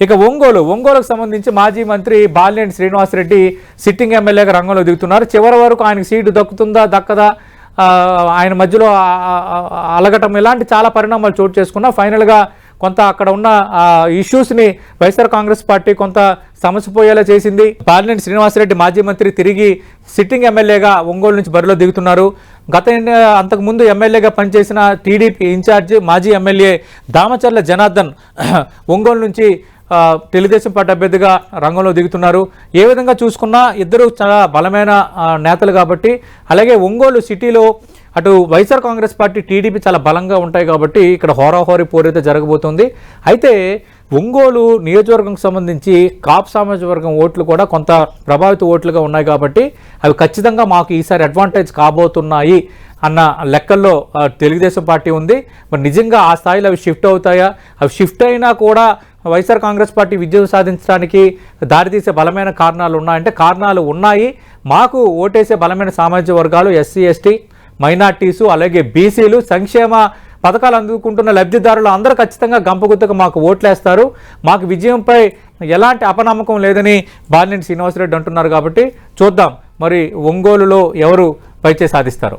ఇక ఒంగోలుకు సంబంధించి మాజీ మంత్రి బాలినేని శ్రీనివాసరెడ్డి సిట్టింగ్ ఎమ్మెల్యేగా రంగంలో దిగుతున్నారు. చివరి వరకు ఆయనకు సీటు దక్కుతుందా దక్కదా, ఆయన మధ్యలో అలగటం ఇలాంటి చాలా పరిణామాలు చోటు చేసుకున్నా ఫైనల్గా కొంత అక్కడ ఉన్న ఇష్యూస్ని వైఎస్ఆర్ కాంగ్రెస్ పార్టీ కొంత సమసిపోయేలా చేసింది. బాలినేని శ్రీనివాసరెడ్డి మాజీ మంత్రి తిరిగి సిట్టింగ్ ఎమ్మెల్యేగా ఒంగోలు నుంచి బరిలో దిగుతున్నారు. అంతకుముందు ఎమ్మెల్యేగా పనిచేసిన టీడీపీ ఇన్ఛార్జ్ మాజీ ఎమ్మెల్యే దామచర్ల జనార్దన్ ఒంగోలు నుంచి తెలుగుదేశం పార్టీ అభ్యర్థిగా రంగంలో దిగుతున్నారు. ఏ విధంగా చూసుకున్నా ఇద్దరు చాలా బలమైన నేతలు కాబట్టి, అలాగే ఒంగోలు సిటీలో అటు వైఎస్ఆర్ కాంగ్రెస్ పార్టీ టీడీపీ చాలా బలంగా ఉంటాయి కాబట్టి ఇక్కడ హోరాహోరీ పోరైతే జరగబోతుంది. అయితే ఒంగోలు నియోజకవర్గంకి సంబంధించి కాపు సామాజిక వర్గం ఓట్లు కూడా కొంత ప్రభావిత ఓట్లుగా ఉన్నాయి కాబట్టి అవి ఖచ్చితంగా మాకు ఈసారి అడ్వాంటేజ్ కాబోతున్నాయి అన్న లెక్కల్లో తెలుగుదేశం పార్టీ ఉంది. మరి నిజంగా ఆ స్థాయిలో అవి షిఫ్ట్ అవుతాయా? అవి షిఫ్ట్ అయినా కూడా వైఎస్ఆర్ కాంగ్రెస్ పార్టీ విజయం సాధించడానికి దారితీసే బలమైన కారణాలు ఉన్నాయంటే కారణాలు ఉన్నాయి. మాకు ఓటేసే బలమైన సామాజిక వర్గాలు ఎస్సీ ఎస్టీ మైనార్టీసు అలాగే బీసీలు సంక్షేమ పథకాలు అందుకుంటున్న లబ్ధిదారులు అందరూ ఖచ్చితంగా గంపగుత్తగా మాకు ఓట్లేస్తారు. మాకు విజయంపై ఎలాంటి అపనమ్మకం లేదని బాలినేని శ్రీనివాసరెడ్డి అంటున్నారు. కాబట్టి చూద్దాం మరి ఒంగోలులో ఎవరు పైచే సాధిస్తారు.